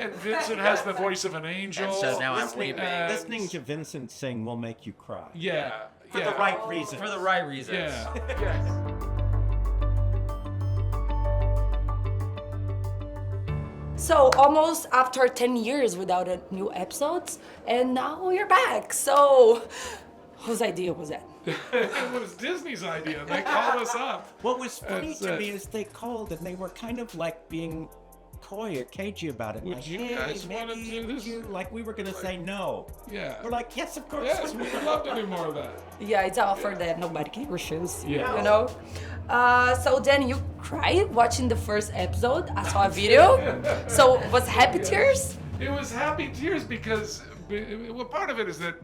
And Vincent has the voice of an angel. And so now I'm weeping. Listening to Vincent sing will make you cry. Yeah. For the right reason. For the right reasons. Yeah. Yes. So almost after 10 years without a new episodes, and now we're back. So whose idea was that? It was Disney's idea. They called us up. What was funny That's to it. me is they called and they were kind of like being coy or cagey about it. Would like, you hey, guys want to maybe do this? like we were going to say no. Yeah. We're like, yes, of course. Yes, we would love to do more of that. Yeah, it's an offer that nobody can refuse. Yeah. You know? So then you cried watching the first episode. I saw a video. So was happy tears? It was happy tears because, well, part of it is that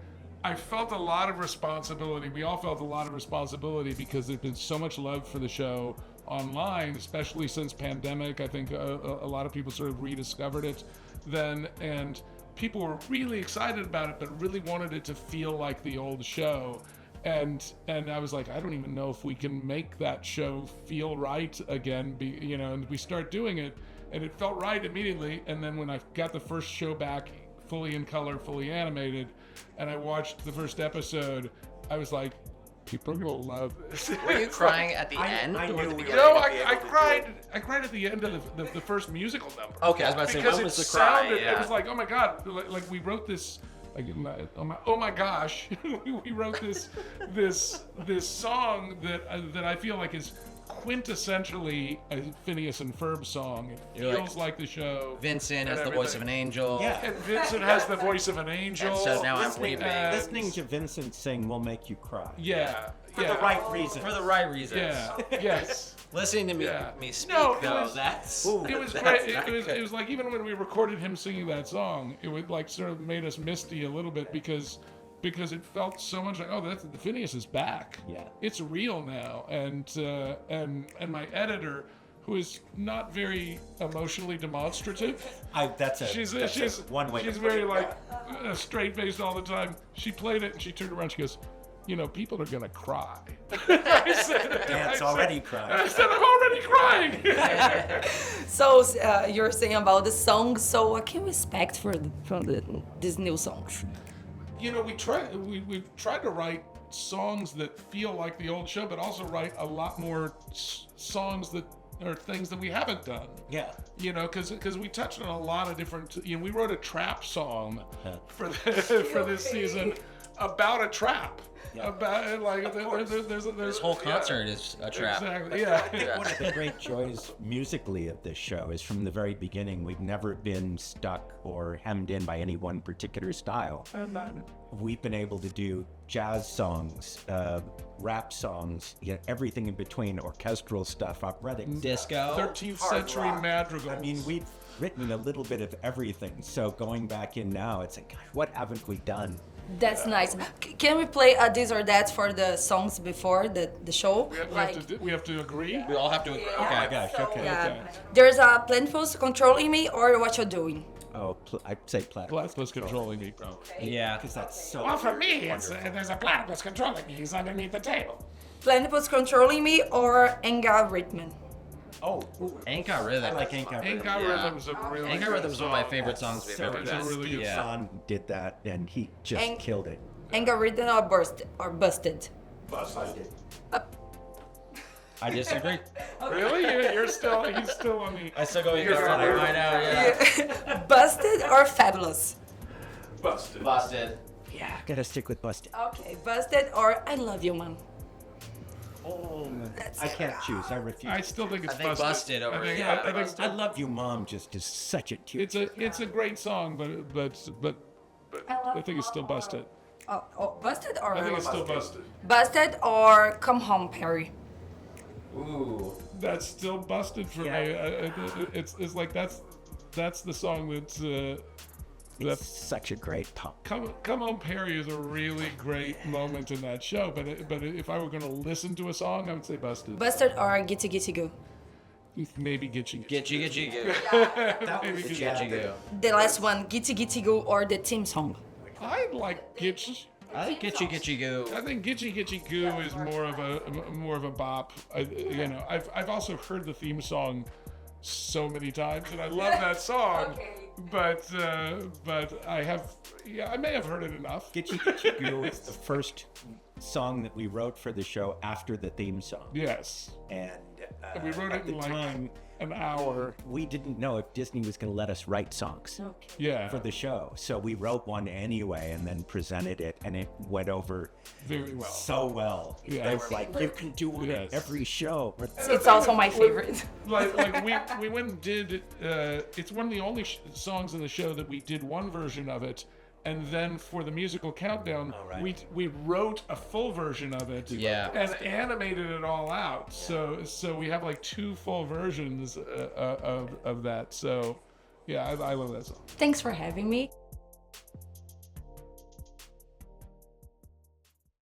I felt a lot of responsibility. We all felt a lot of responsibility because there's been so much love for the show online, especially since pandemic. I think a lot of people sort of rediscovered it then, and people were really excited about it, but really wanted it to feel like the old show. And I was like, I don't even know if we can make that show feel right again, and we start doing it, and it felt right immediately. And then when I got the first show back, fully in color, fully animated, and I watched the first episode, I was like, people are gonna love this. Were you crying at the end? I or knew the we beginning? No, I cried at the end of the first musical number. Okay, I was about to say, Because when it was the cry? sounded, Yeah. it was like, oh my god, like we wrote this, like, oh my gosh, we wrote this song that I feel like is quintessentially a Phineas and Ferb song. It You're feels like the show. Vincent has and the voice of an everything. angel. Yeah. And Vincent has the voice of an angel. And so now I'm weeping. Listening to Vincent sing will make you cry. Yeah. For yeah. the right reason. For the right reasons. Yeah. Yes. Listening to me, Yeah. me speak, No, it though, was- that's... It was that's great. not good. It was like even when we recorded him singing that song, it would like sort of made us misty a little bit because it felt so much like, oh, that's the Phineas is back. Yeah. It's real now, and my editor, who is not very emotionally demonstrative. That's She's one way. She's to put very it. like straight faced all the time. She played it and she turned around. She goes, people are gonna cry. I said, Dad's already crying. I said, I'm already crying. So you're saying about the songs. So what can we expect from these new songs? We've tried to write songs that feel like the old show, but also write a lot more songs that are things that we haven't done. Yeah. Because we touched on a lot of different. We wrote a trap song for this season about a trap. Yeah. About like there's This whole concert is a trap. Exactly. Yeah. One of the great joys musically of this show is from the very beginning, we've never been stuck or hemmed in by any one particular style. We've been able to do jazz songs, rap songs, everything in between, orchestral stuff, operatic Disco. 13th century madrigals. I mean, we've written a little bit of everything. So going back in now, it's like, gosh, what haven't we done? That's nice. Can we play this or that for the songs before the show? We have to agree. We all have to agree. Oh my Okay. gosh, okay. Yeah. There's a platypus controlling me or what you're doing. Oh, I'd say platypus. Platypus controlling me, bro. Yeah. Because that's so... Well, for me, there's a platypus controlling me. He's underneath the table. Platypus controlling me or Enga Rhythm. Oh, Ain't Rhythm. I like Ain't Got Ain't Rhythm. Got Yeah. Rhythm's a really Ain't Got good Rhythm's one of my song. favorite songs we've So ever It's done. a really good Yeah. Son did that, and he just And- killed it. Enga Rhythm or busted. I disagree. Really? He's still on the I still go Ain't You're Got Rhythm. fine. I know, yeah. Busted or fabulous? busted. Busted. Yeah, gotta stick with Busted. Okay, busted or I love you, man. Oh, I can't choose. I refuse. I still think it's I think Busted over I think, here. I think I love you, Mom. Just is such a cute. it's a great song, but I think it's still busted. Oh, busted or I think it's still busted. busted or come home, Perry. Ooh. That's still busted for Yeah. me. It's like that's the song that's such a great pop. Come On Perry is a really great moment in that show, but if I were going to listen to a song, I would say Busted. Busted or Gitty Gitty Goo. Maybe Gitchy. Get you. That was Maybe Get you. The last one, Gitty Gitty Goo or the theme song. I like Gitch. I think Get you go. I think Gitchy Goo is more of a bop. I've also heard the theme song so many times, and I love that song. but I have, I may have heard it enough. Gitchy Gitchy Goo is the first song that we wrote for the show after the theme song. Yes. And We wrote at it the in like time, an hour. we didn't know if Disney was going to let us write songs Yeah. for the show. So we wrote one anyway and then presented it, and it went over Very well. so well. Yeah. They were like, you can do it Yes. every show. It's also my favorite. like we went and did it's one of the only songs in the show that we did one version of it, and then for the musical countdown we wrote a full version of it and animated it all out. So we have like 2 full versions of that. So yeah, I love that song. Thanks for having me.